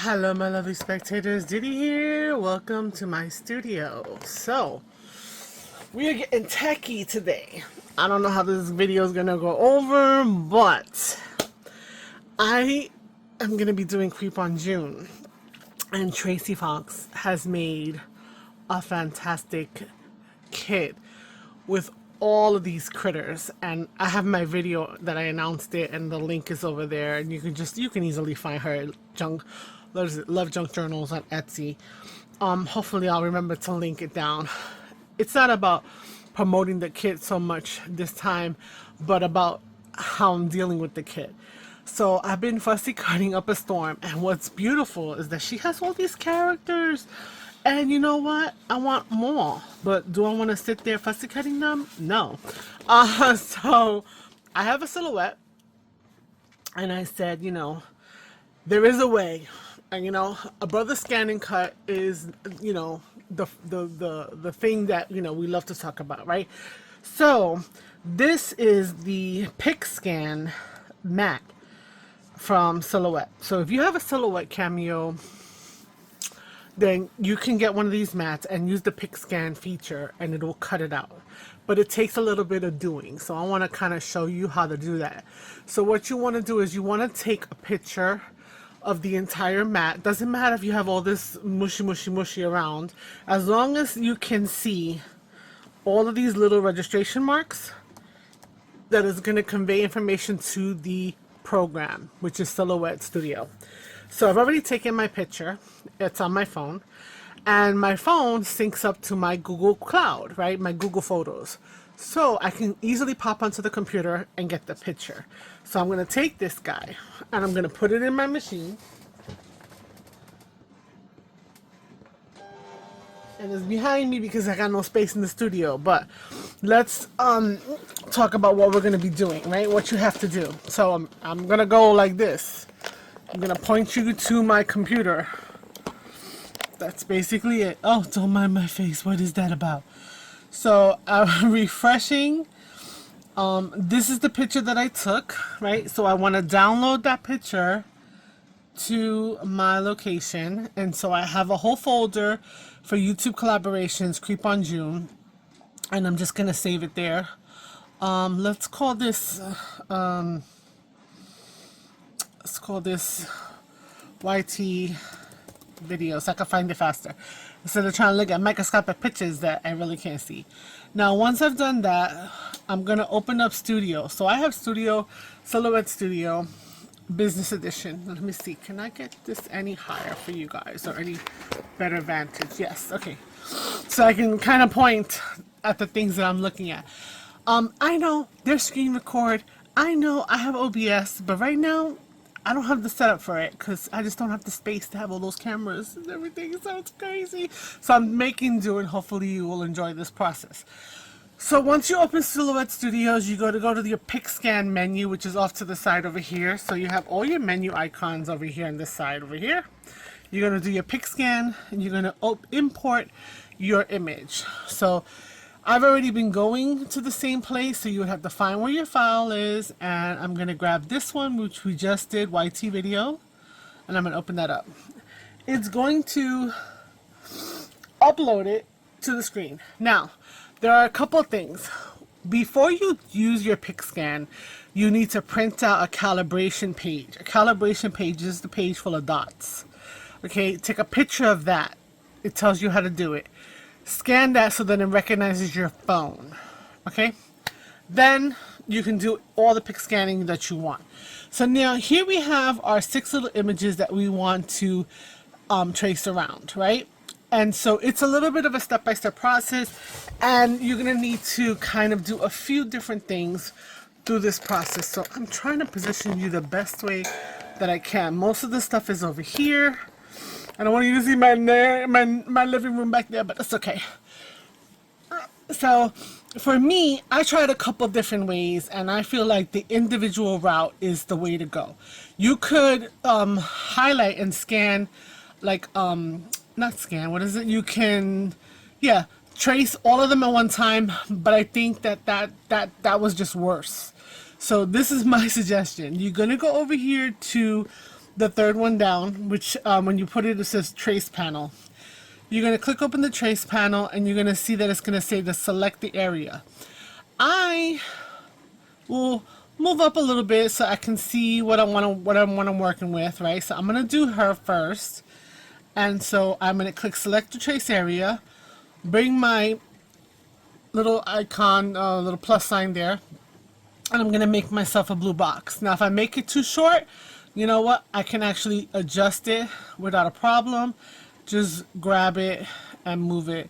Hello my lovely spectators, Diddy here. Welcome to my studio. So, we are getting techy today. I don't know how this video is going to go over, but I am going to be doing Creep on June. And Tracy Fox has made a fantastic kit with all of these critters, and I have my video that I announced it, and the link is over there, and you can easily find her Love Junk Journals on Etsy. Hopefully I'll remember to link it down. It's not about promoting the kit so much this time, but about how I'm dealing with the kit. So I've been fussy cutting up a storm, and what's beautiful is that she has all these characters. And you know what? I want more. But do I want to sit there fussy cutting them? No. So I have a silhouette. And I said, there is a way. And a brother scan and cut is, the thing that, we love to talk about, right? So this is the PicScan mat from Silhouette. So if you have a Silhouette Cameo, then you can get one of these mats and use the PicScan feature and it will cut it out. But it takes a little bit of doing. So I want to kind of show you how to do that. So what you want to do is you want to take a picture of the entire mat. Doesn't matter if you have all this mushy around. As long as you can see all of these little registration marks, that is going to convey information to the program, which is Silhouette Studio. So I've already taken my picture. It's on my phone. And my phone syncs up to my Google Cloud, right? My Google Photos. So I can easily pop onto the computer and get the picture. So I'm going to take this guy and I'm going to put it in my machine. And it's behind me because I got no space in the studio. But let's talk about what we're going to be doing, right? What you have to do. So I'm going to go like this. I'm going to point you to my computer. That's basically it. Oh, don't mind my face. What is that about? So I'm refreshing. This is the picture that I took, right? So I want to download that picture to my location. And so I have a whole folder for YouTube collaborations, Creep on June. And I'm just going to save it there. Let's call this YT video so I can find it faster instead of trying to look at microscopic pictures that I really can't see. Now once I've done that, I'm gonna open up Studio. So I have Silhouette Studio Business Edition. Let me see, can I get this any higher for you guys or any better vantage? Yes, okay. So I can kind of point at the things that I'm looking at. I know there's screen record. I know I have OBS, but right now I don't have the setup for it because I just don't have the space to have all those cameras and everything. So it's crazy. So I'm making do, and hopefully you will enjoy this process. So once you open Silhouette Studios, you go to your PicScan menu, which is off to the side over here. So you have all your menu icons over here on this side over here. You're going to do your PicScan and you're going to import your image. So I've already been going to the same place, so you would have to find where your file is, and I'm going to grab this one, which we just did, YT video, and I'm going to open that up. It's going to upload it to the screen. Now, there are a couple of things. Before you use your PicScan, you need to print out a calibration page. A calibration page is the page full of dots. Okay, take a picture of that. It tells you how to do it. Scan that so that it recognizes your phone. Okay? Then you can do all the pic scanning that you want. So now here we have our 6 little images that we want to trace around, right? And so it's a little bit of a step-by-step process, and you're going to need to kind of do a few different things through this process. So I'm trying to position you the best way that I can. Most of the stuff is over here. I don't want you to see my living room back there, but that's okay. So for me, I tried a couple different ways, and I feel like the individual route is the way to go. You could highlight and scan, like not scan. What is it? You can, yeah, trace all of them at one time. But I think that was just worse. So this is my suggestion. You're gonna go over here to the third one down, which when you put it, it says trace panel. You're going to click open the trace panel and you're going to see that it's going to say to select the area. I will move up a little bit so I can see what I'm working with, right? So I'm going to do her first. And so I'm going to click select the trace area, bring my little icon, little plus sign there, and I'm going to make myself a blue box. Now if I make it too short, you know what? I can actually adjust it without a problem. Just grab it and move it.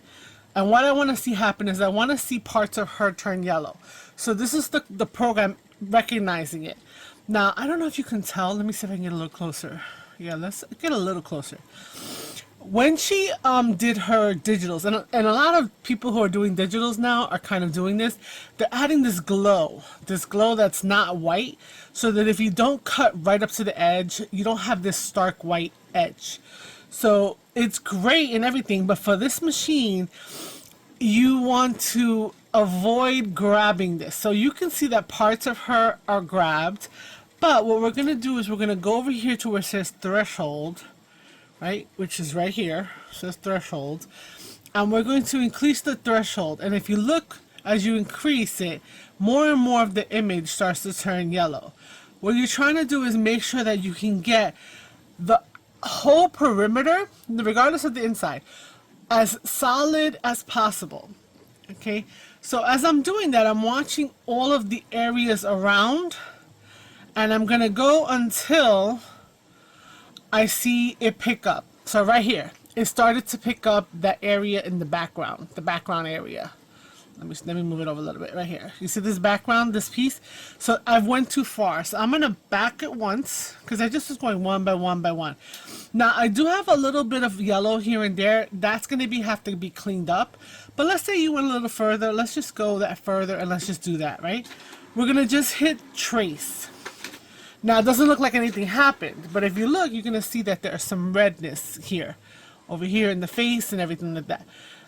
And what I want to see happen is I want to see parts of her turn yellow. So this is the program recognizing it. Now, I don't know if you can tell. Let me see if I can get a little closer. Yeah, let's get a little closer. When she did her digitals, and a lot of people who are doing digitals now are kind of doing this, they're adding this glow that's not white, so that if you don't cut right up to the edge, you don't have this stark white edge. So it's great and everything, but for this machine, you want to avoid grabbing this. So you can see that parts of her are grabbed, but what we're going to do is we're going to go over here to where it says threshold, right, which is right here, it says threshold, and we're going to increase the threshold. And if you look, as you increase it, more and more of the image starts to turn yellow. What you're trying to do is make sure that you can get the whole perimeter, regardless of the inside, as solid as possible. Okay, so as I'm doing that, I'm watching all of the areas around, and I'm gonna go until I see it pick up. So right here, it started to pick up that area in the background area. Let me move it over a little bit right here. You see this background, this piece? So I went too far. So I'm going to back it once because I just was going one by one by one. Now I do have a little bit of yellow here and there. That's going to have to be cleaned up. But let's say you went a little further. Let's just go that further and let's just do that, right? We're going to just hit trace. Now it doesn't look like anything happened, but if you look, you're going to see that there's some redness here, over here in the face and everything like that.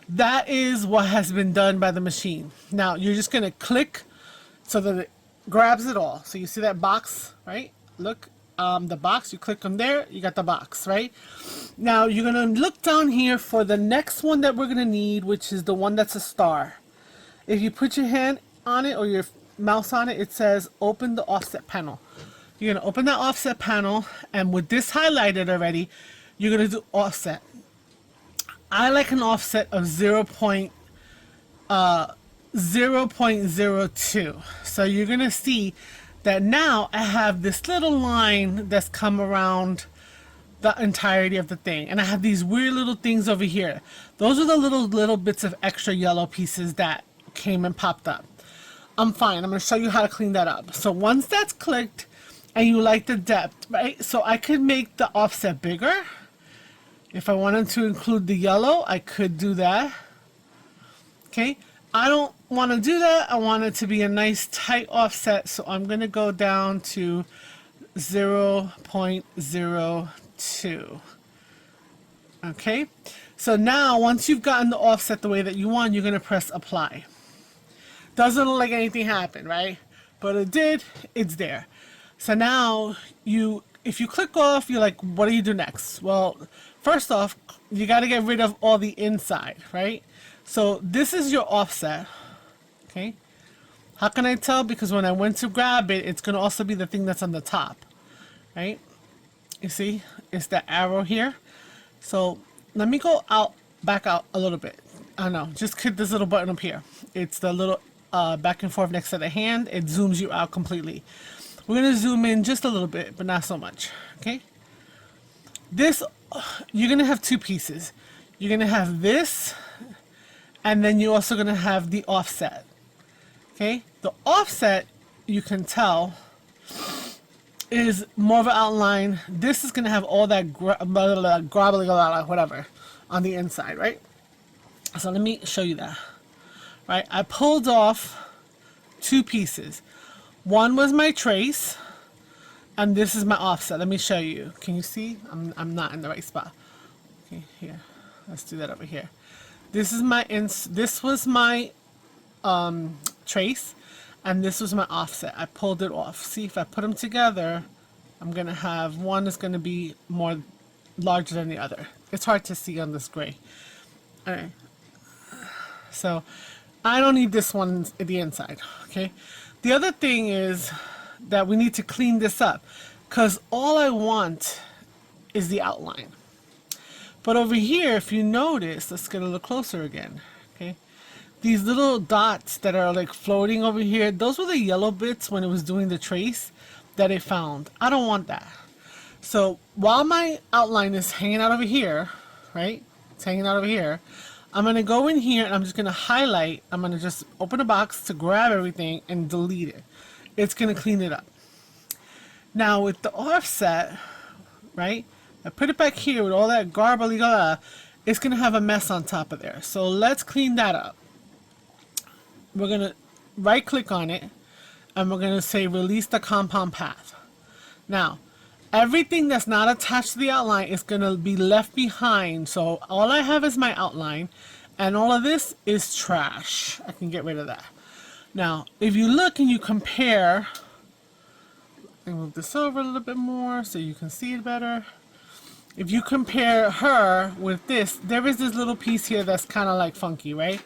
That is what has been done by the machine. Now you're just going to click so that it grabs it all. So you see that box, right? Look, the box, you click on there, you got the box, right? Now you're going to look down here for the next one that we're going to need, which is the one that's a star. If you put your hand on it or your mouse on it, it says open the offset panel. You're going to open that offset panel, and with this highlighted already, you're going to do offset. I like an offset of 0.02. So you're going to see that now I have this little line that's come around the entirety of the thing. And I have these weird little things over here. Those are the little bits of extra yellow pieces that came and popped up. I'm fine. I'm going to show you how to clean that up. So once that's clicked and you like the depth, right? So I could make the offset bigger. If I wanted to include the yellow, I could do that. Okay, I don't want to do that. I want it to be a nice tight offset, so I'm going to go down to 0.02. Okay, so now once you've gotten the offset the way that you want, you're going to press apply. Doesn't look like anything happened, right? But it did. It's there. So now if you click off, you're like, what do you do next? Well, first off, you got to get rid of all the inside, right? So this is your offset, okay? How can I tell? Because when I went to grab it, it's going to also be the thing that's on the top, right? You see, it's the arrow here. So let me go back out a little bit. I don't know, just click this little button up here. It's the little back and forth next to the hand. It zooms you out completely. We're going to zoom in just a little bit, but not so much, okay? This, you're going to have two pieces. You're going to have this, and then you're also going to have the offset, okay? The offset, you can tell, is more of an outline. This is going to have all that grobbly, whatever, on the inside, right? So let me show you that, right? I pulled off two pieces. One was my trace, and this is my offset. Let me show you. Can you see? I'm not in the right spot. Okay, here. Let's do that over here. This is my this was my trace, and this was my offset. I pulled it off. See, if I put them together, I'm going to have one that's going to be more larger than the other. It's hard to see on this gray. All right. So I don't need this one at the inside. Okay. The other thing is that we need to clean this up because all I want is the outline. But over here, if you notice, let's get a little closer again. Okay. These little dots that are like floating over here, those were the yellow bits when it was doing the trace that it found. I don't want that. So while my outline is hanging out over here, right? It's hanging out over here. I'm going to go in here and I'm just going to highlight. I'm going to just open a box to grab everything and delete it. It's going to clean it up. Now with the offset, right? I put it back here with all that garbly, it's going to have a mess on top of there. So let's clean that up. We're going to right click on it and we're going to say release the compound path. Now, everything that's not attached to the outline is going to be left behind. So all I have is my outline and all of this is trash. I can get rid of that. Now, if you look and you compare, let me move this over a little bit more so you can see it better. If you compare her with this, there is this little piece here that's kind of like funky, right?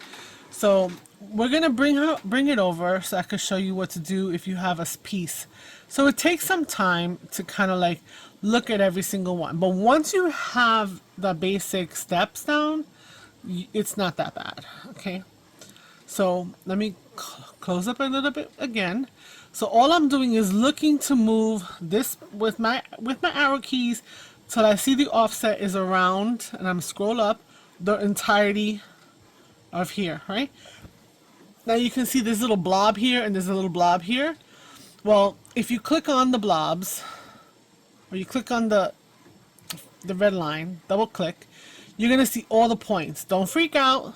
So we're gonna bring it over so I can show you what to do if you have a piece. So it takes some time to kind of like look at every single one. But once you have the basic steps down, it's not that bad, okay? So let me close up a little bit again. So all I'm doing is looking to move this with my arrow keys till I see the offset is around, and I'm scroll up the entirety of here, right? Now you can see this little blob here and there's a little blob here. Well, if you click on the blobs, or you click on the red line, double click, you're gonna see all the points. Don't freak out.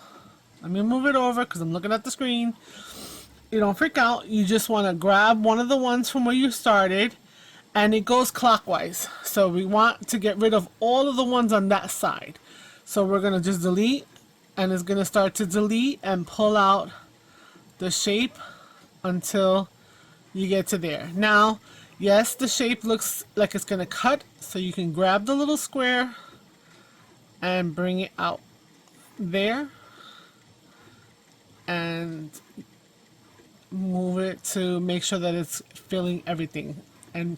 Let me move it over because I'm looking at the screen. You don't freak out. You just want to grab one of the ones from where you started, and it goes clockwise. So we want to get rid of all of the ones on that side. So we're gonna just delete, and it's gonna start to delete and pull out the shape until you get to there. Now, yes, the shape looks like it's gonna cut, so you can grab the little square and bring it out there and move it to make sure that it's filling everything. And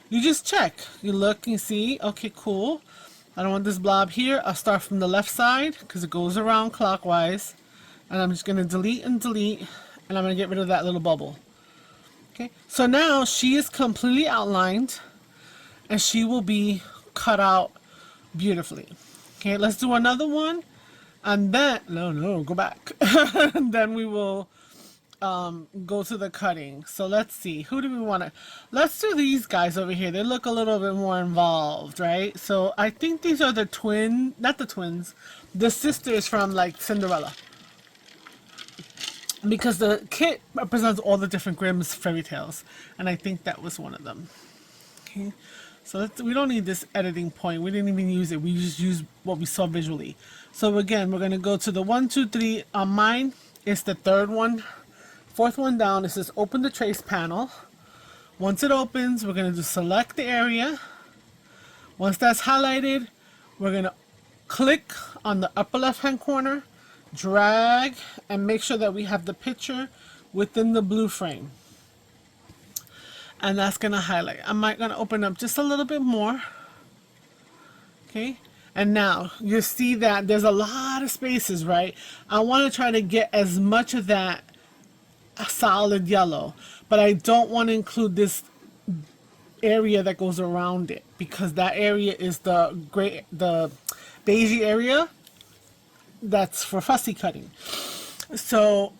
you just check, you look and see, okay, cool, I don't want this blob here. I'll start from the left side because it goes around clockwise, and I'm just going to delete and delete, and I'm going to get rid of that little bubble. Okay, so now she is completely outlined and she will be cut out beautifully. Okay, let's do another one, and then go back and then we will go to the cutting. So let's see, who do we want to, let's do these guys over here. They look a little bit more involved, right? So I think these are the not the twins, the sisters from like Cinderella, because the kit represents all the different Grimm's fairy tales, and I think that was one of them. Okay, so we don't need this editing point. We didn't even use it. We just used what we saw visually. So again, we're going to go to the 1, 2, 3. On mine, it's the third one. Fourth one down, it says open the trace panel. Once it opens, we're going to just select the area. Once that's highlighted, we're going to click on the upper left hand corner, drag, and make sure that we have the picture within the blue frame. And that's going to highlight. I'm going to open up just a little bit more. Okay. And now you see that there's a lot of spaces, right? I want to try to get as much of that solid yellow, but I don't want to include this area that goes around it, because that area is the beige area that's for fussy cutting. So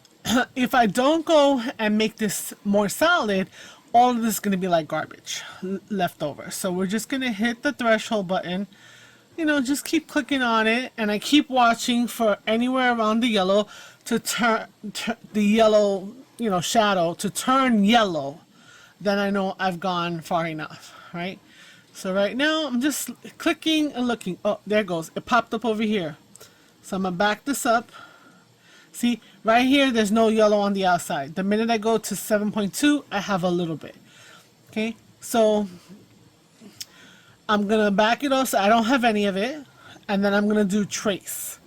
if I don't go and make this more solid, all of this is going to be like garbage left over. So we're just going to hit the threshold button, you know, just keep clicking on it, and I keep watching for anywhere around the yellow to turn the yellow, you know, shadow to turn yellow. Then I know I've gone far enough, right? So right now I'm just clicking and looking. Oh, there it goes. It popped up over here. So I'm gonna back this up. See, right here there's no yellow on the outside. The minute I go to 7.2, I have a little bit. Okay, so I'm going to back it off so I don't have any of it. And then I'm going to do trace.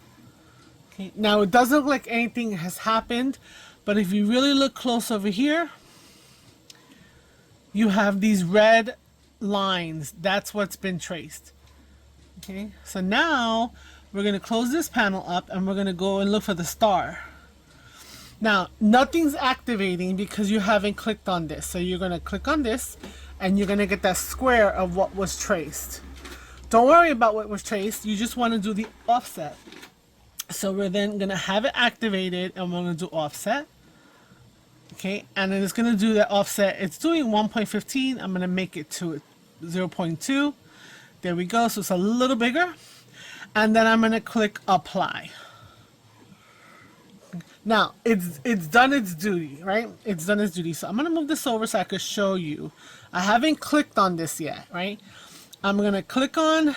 Okay. Now it doesn't look like anything has happened, but if you really look close over here, you have these red lines. That's what's been traced. Okay, so now we're going to close this panel up and we're going to go and look for the star. Now, nothing's activating because you haven't clicked on this. So you're going to click on this and you're going to get that square of what was traced. Don't worry about what was traced. You just want to do the offset. So we're then going to have it activated and we're going to do offset. Okay, and then it's going to do that offset. It's doing 1.15. I'm going to make it to 0.2. There we go. So it's a little bigger. And then I'm going to click apply. Now, it's done its duty, right? It's done its duty. So I'm going to move this over so I can show you. I haven't clicked on this yet, right? I'm going to click on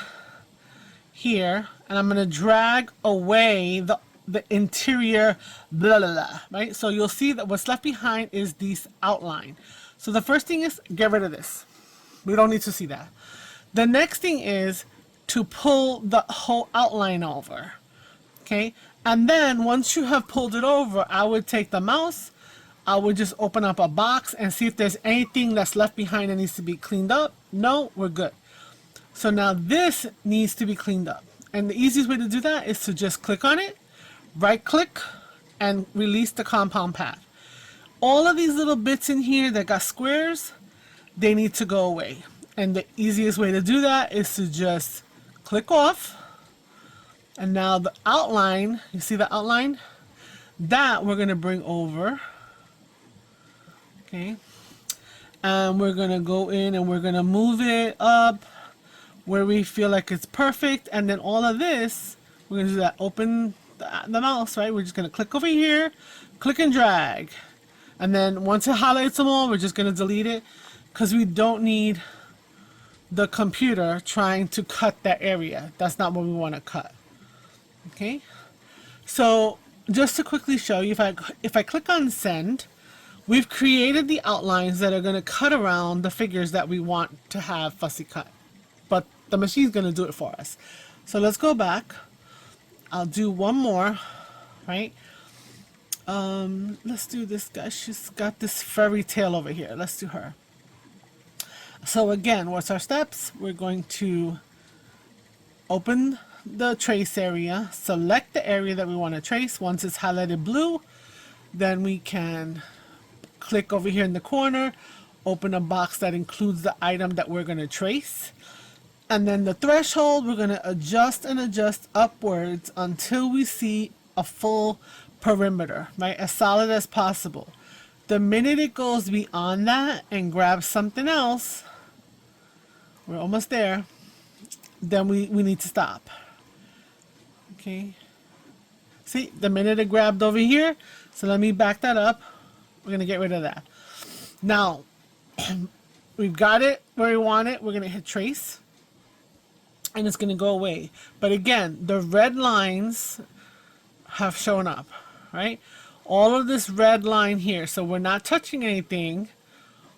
here and I'm going to drag away the interior blah blah blah, right? So you'll see that what's left behind is this outline. So the first thing is get rid of this. We don't need to see that. The next thing is to pull the whole outline over. Okay, and then once you have pulled it over, I would take the mouse, I would just open up a box and see if there's anything that's left behind that needs to be cleaned up. No, we're good. So now this needs to be cleaned up, and the easiest way to do that is to just click on it, right click, and release the compound path. All of these little bits in here that got squares, they need to go away. And the easiest way to do that is to just click off. And now the outline, you see the outline? That we're going to bring over. Okay. And we're going to go in and we're going to move it up where we feel like it's perfect. And then all of this, we're going to do that. Open the mouse, right? We're just going to click over here, click and drag. And then once it highlights them all, we're just going to delete it because we don't need the computer trying to cut that area. That's not what we want to cut. Okay, so just to quickly show you, if I click on send, we've created the outlines that are going to cut around the figures that we want to have fussy cut, but the machine's going to do it for us. So let's go back. I'll do one more, right? Let's do this guy. She's got this fairy tail over here. Let's do her. So again, what's our steps? We're going to open the trace area, select the area that we want to trace. Once it's highlighted blue, then we can click over here in the corner, open a box that includes the item that we're going to trace. And then the threshold, we're going to adjust and adjust upwards until we see a full perimeter, right? As solid as possible. The minute it goes beyond that and grabs something else, we're almost there, then we need to stop. Okay. See, the minute it grabbed over here, so let me back that up. We're going to get rid of that. Now, we've got it where we want it. We're going to hit trace. And it's going to go away. But again, the red lines have shown up, right? All of this red line here. So we're not touching anything.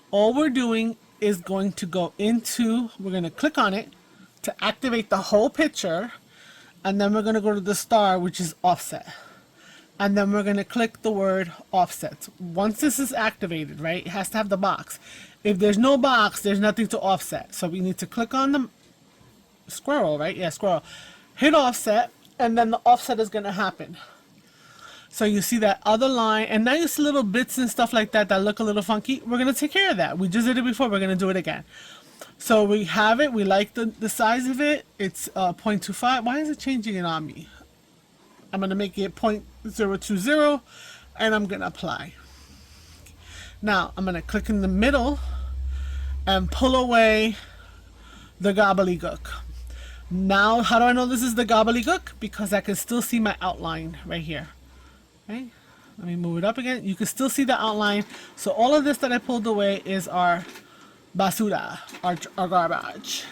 All we're doing is going to go into, we're going to click on it to activate the whole picture. And then we're going to go to the star, which is offset. And then we're going to click the word offset. Once this is activated, right, it has to have the box. If there's no box, there's nothing to offset. So we need to click on the squirrel, right? Yeah, squirrel. Hit offset, and then the offset is going to happen. So you see that other line, and now you see little bits and stuff like that that look a little funky. We're going to take care of that. We just did it before. We're going to do it again. So we have it. We like the size of it. It's 0.25. Why is it changing it on me? I'm going to make it 0.020, and I'm going to apply. Now, I'm going to click in the middle and pull away the gobbledygook. Now, how do I know this is the gobbledygook? Because I can still see my outline right here. Okay, let me move it up again. You can still see the outline. So all of this that I pulled away is our basura, our garbage.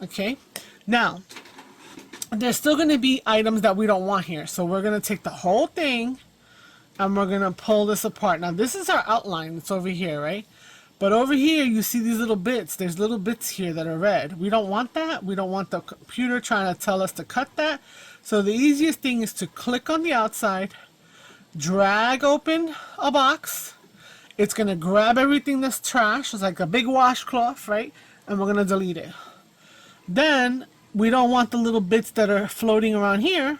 Okay, now there's still going to be items that we don't want here. So we're going to take the whole thing and we're going to pull this apart. Now this is our outline. It's over here, right? But over here, you see these little bits. There's little bits here that are red. We don't want that. We don't want the computer trying to tell us to cut that. So the easiest thing is to click on the outside, drag open a box. It's going to grab everything that's trash. It's like a big washcloth, right? And we're going to delete it. Then we don't want the little bits that are floating around here.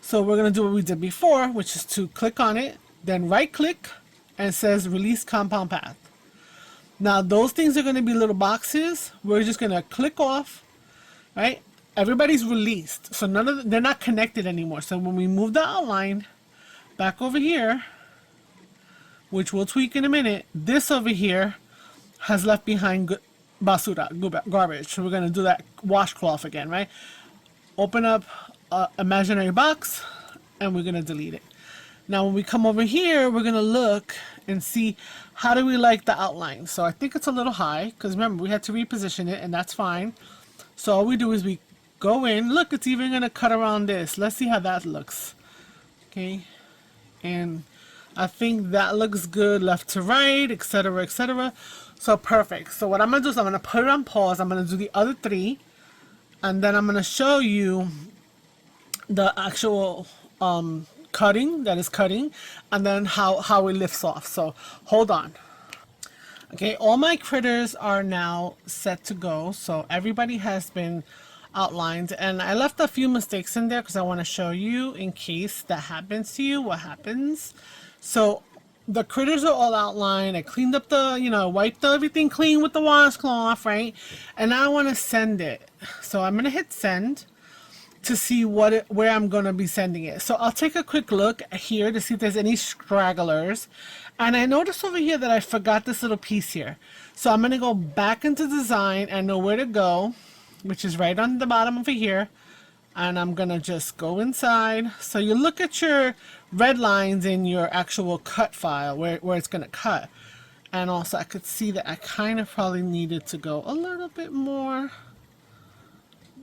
So we're going to do what we did before, which is to click on it, then right click, and it says release compound path. Now those things are going to be little boxes. We're just going to click off, right? Everybody's released. So they're not connected anymore. So when we move the outline back over here, which we'll tweak in a minute, this over here has left behind basura, garbage. So we're going to do that washcloth again, right? Open up an imaginary box, and we're going to delete it. Now when we come over here, we're going to look and see how do we like the outline. So I think it's a little high, because remember, we had to reposition it, and that's fine. So all we do is we go in. Look, it's even going to cut around this. Let's see how that looks. Okay. And I think that looks good left to right, etc., etc. So perfect. So what I'm going to do is I'm going to put it on pause. I'm going to do the other three. And then I'm going to show you the actual cutting that is cutting. And then how it lifts off. So hold on. Okay, all my critters are now set to go. So everybody has been outlined. And I left a few mistakes in there because I want to show you in case that happens to you, what happens. So the critters are all outlined. I cleaned up the, wiped everything clean with the washcloth, right? And now I want to send it. So I'm going to hit send to see where I'm going to be sending it. So I'll take a quick look here to see if there's any stragglers. And I noticed over here that I forgot this little piece here. So I'm going to go back into design and know where to go, which is right on the bottom over here. And I'm going to just go inside. So you look at your red lines in your actual cut file where it's going to cut. And also I could see that I kind of probably needed to go a little bit more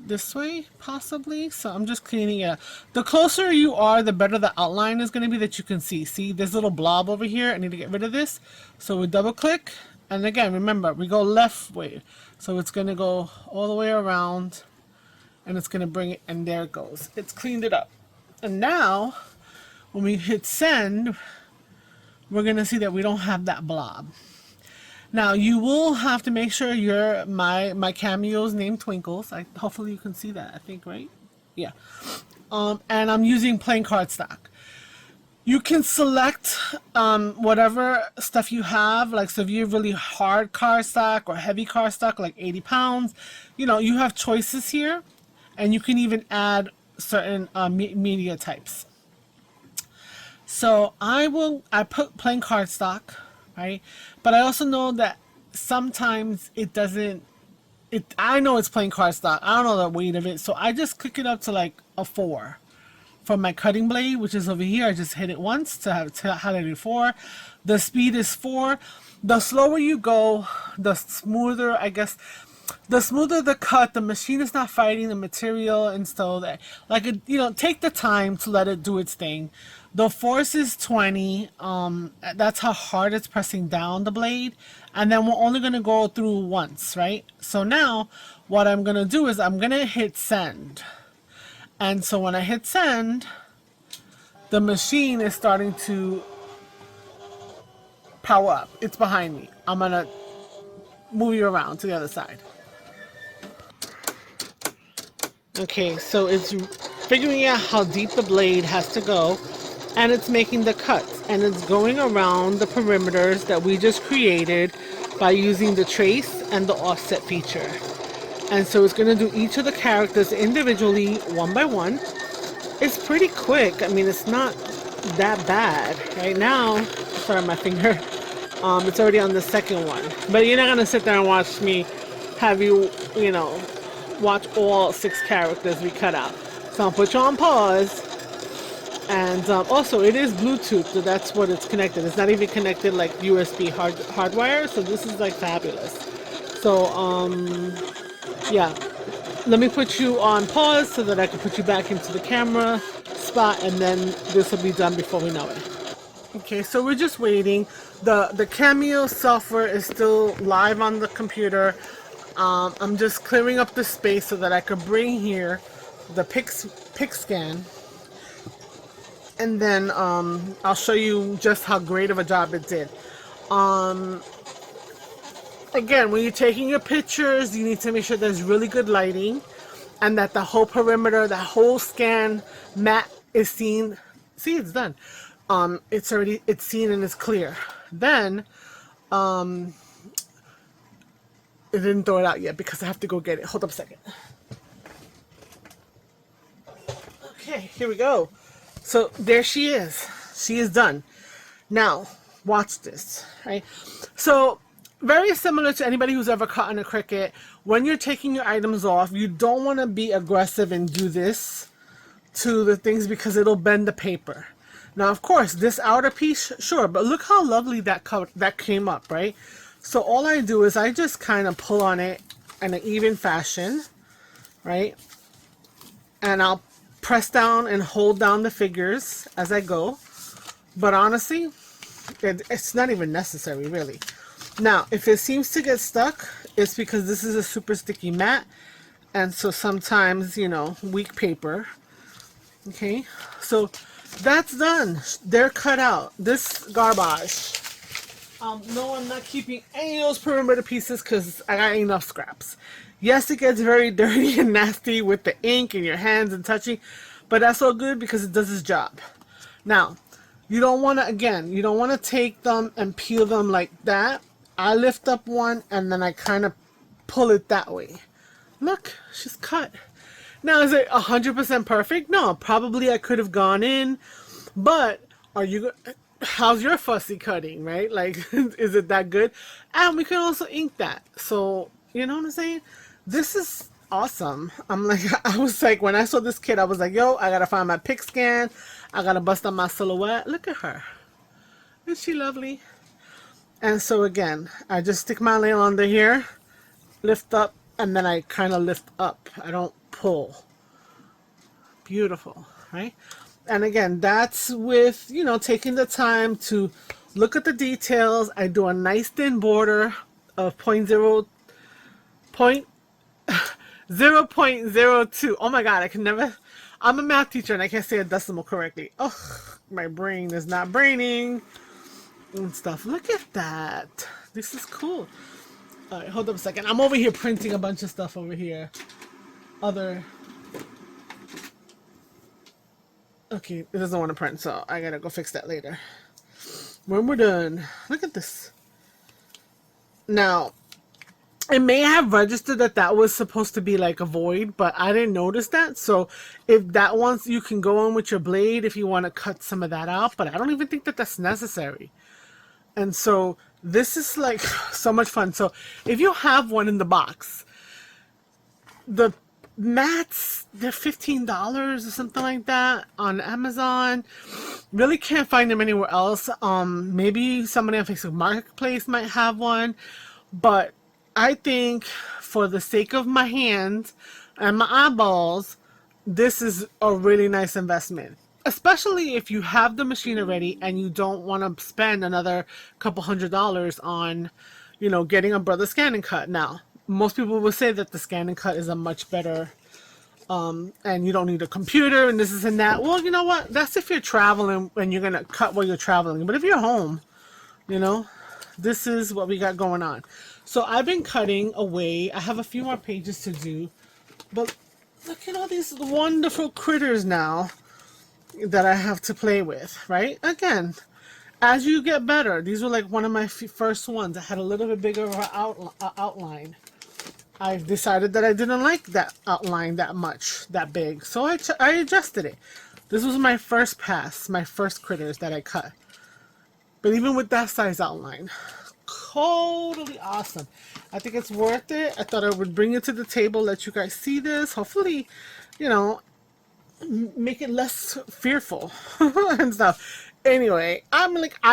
this way, possibly. So I'm just cleaning it up. The closer you are, the better the outline is going to be that you can see. See this little blob over here? I need to get rid of this. So we double click. And again, remember, we go left way. So it's going to go all the way around. And it's going to bring it, and there it goes. It's cleaned it up. And now, when we hit send, we're going to see that we don't have that blob. Now, you will have to make sure my cameo's named Twinkles. Hopefully you can see that, I think, right? Yeah. And I'm using plain cardstock. You can select whatever stuff you have. Like, so if you have really hard cardstock or heavy cardstock, like 80 pounds, you have choices here. And you can even add certain media types. So I put plain cardstock, right? But I also know that sometimes it doesn't, I know it's plain cardstock. I don't know the weight of it. So I just click it up to like a 4 from my cutting blade, which is over here. I just hit it once to highlight it 4. The speed is 4. The slower you go, the smoother, I guess. The smoother the cut, the machine is not fighting the material, and so that, take the time to let it do its thing. The force is 20. That's how hard it's pressing down the blade, and then we're only going to go through once, right? So now what I'm going to do is I'm going to hit send, and so when I hit send, the machine is starting to power up. It's behind me. I'm going to move you around to the other side. Okay, so it's figuring out how deep the blade has to go, and it's making the cuts, and it's going around the perimeters that we just created by using the trace and the offset feature. And so it's going to do each of the characters individually, one by one. It's pretty quick. I mean, it's not that bad. Right now, sorry, my finger. It's already on the second one. But you're not going to sit there and watch me have you, watch all 6 characters we cut out. So I'll put you on pause. And also, it is Bluetooth, so that's what it's connected. It's not even connected like USB hardwire, so this is like fabulous. So, yeah. Let me put you on pause so that I can put you back into the camera spot, and then this will be done before we know it. Okay, so we're just waiting. The Cameo software is still live on the computer. I'm just clearing up the space so that I could bring here the PicScan, and then I'll show you just how great of a job it did. Again, when you're taking your pictures, you need to make sure there's really good lighting and that the whole perimeter, the whole scan mat is seen. See, it's done. It's seen and it's clear. Then, it didn't throw it out yet because I have to go get it. Hold up a second. Okay, here we go. So there she is. She is done. Now, watch this, right? So, very similar to anybody who's ever cut on a Cricut, when you're taking your items off, you don't want to be aggressive and do this to the things because it'll bend the paper. Now, of course, this outer piece, sure, but look how lovely that came up, right? So all I do is I just kind of pull on it in an even fashion, right? And I'll press down and hold down the figures as I go. But honestly, it's not even necessary, really. Now, if it seems to get stuck, it's because this is a super sticky mat. And so sometimes, you know, weak paper. Okay, so that's done. They're cut out. This garbage. No, I'm not keeping any of those perimeter pieces because I got enough scraps. Yes, it gets very dirty and nasty with the ink in your hands and touching, but that's all good because it does its job. Now, you don't want to, again, you don't want to take them and peel them like that. I lift up one and then I kind of pull it that way. Look, she's cut. Now, is it 100% perfect? No, probably I could have gone in, but how's your fussy cutting, right? Like, is it that good? And we can also ink that. So, you know what I'm saying? This is awesome. I was like, when I saw this kit, I was like, yo, I gotta find my PicScan. I gotta bust on my Silhouette. Look at her. Isn't she lovely? And so again, I just stick my nail under here, lift up, and then I kind of lift up. I don't pull. Beautiful, right? And again, that's with, you know, taking the time to look at the details. I do a nice thin border of 0.02. Oh my God, I can never, I'm a math teacher and I can't say a decimal correctly. Oh, my brain is not braining and stuff. Look at that. This is cool. All right, hold up a second. I'm over here printing a bunch of stuff over here. Okay, it doesn't want to print, so I gotta go fix that later. When we're done, look at this. Now, it may have registered that that was supposed to be like a void, but I didn't notice that. So if that wants, you can go in with your blade if you want to cut some of that out, but I don't even think that that's necessary. And so this is like so much fun. So if you have one in the box, the mats, they're $15 or something like that on Amazon. Really can't find them anywhere else. Maybe somebody on Facebook Marketplace might have one, but I think for the sake of my hands and my eyeballs, this is a really nice investment. Especially if you have the machine already and you don't want to spend another couple $100s on, you know, getting a brother scan and cut. Now, most people will say that the scan and cut is a much better, and you don't need a computer and this is and that. Well, you know what? That's if you're traveling and you're going to cut while you're traveling. But if you're home, you know, this is what we got going on. So I've been cutting away. I have a few more pages to do. But look at all these wonderful critters now that I have to play with, right? Again, as you get better, these were like one of my first ones. I had a little bit bigger of an outline. I decided that I didn't like that outline that much, that big. So I adjusted it. This was my first pass, my first critters that I cut. But even with that size outline, totally awesome. I think it's worth it. I thought I would bring it to the table, let you guys see this. Hopefully, you know, make it less fearful and stuff. Anyway, I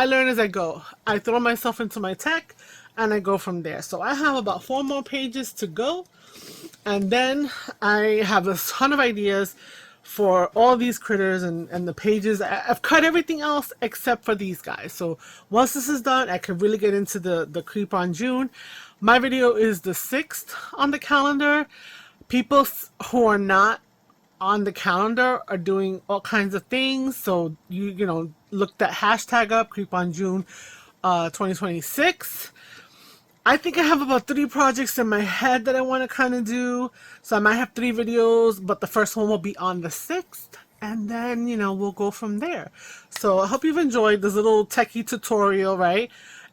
learn as I go. I throw myself into my tech and I go from there. So I have about 4 more pages to go, and then I have a ton of ideas for all these critters and the pages. I've cut everything else except for these guys. So once this is done, I can really get into the creep on June. My video is the 6th on the calendar. People who are not on the calendar are doing all kinds of things. So you know, look that hashtag up, creep on June 2026. I think I have about 3 projects in my head that I want to kind of do. So I might have 3 videos, but the first one will be on the 6th. And then, you know, we'll go from there. So I hope you've enjoyed this little techie tutorial, right?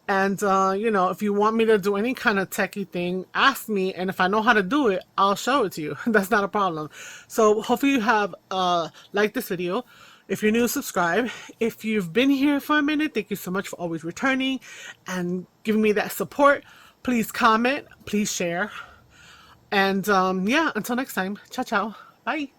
And, you know, if you want me to do any kind of techie thing, ask me. And if I know how to do it, I'll show it to you. That's not a problem. So hopefully you have liked this video. If you're new, subscribe. If you've been here for a minute, thank you so much for always returning and giving me that support. Please comment, please share. And yeah, until next time, ciao, ciao. Bye.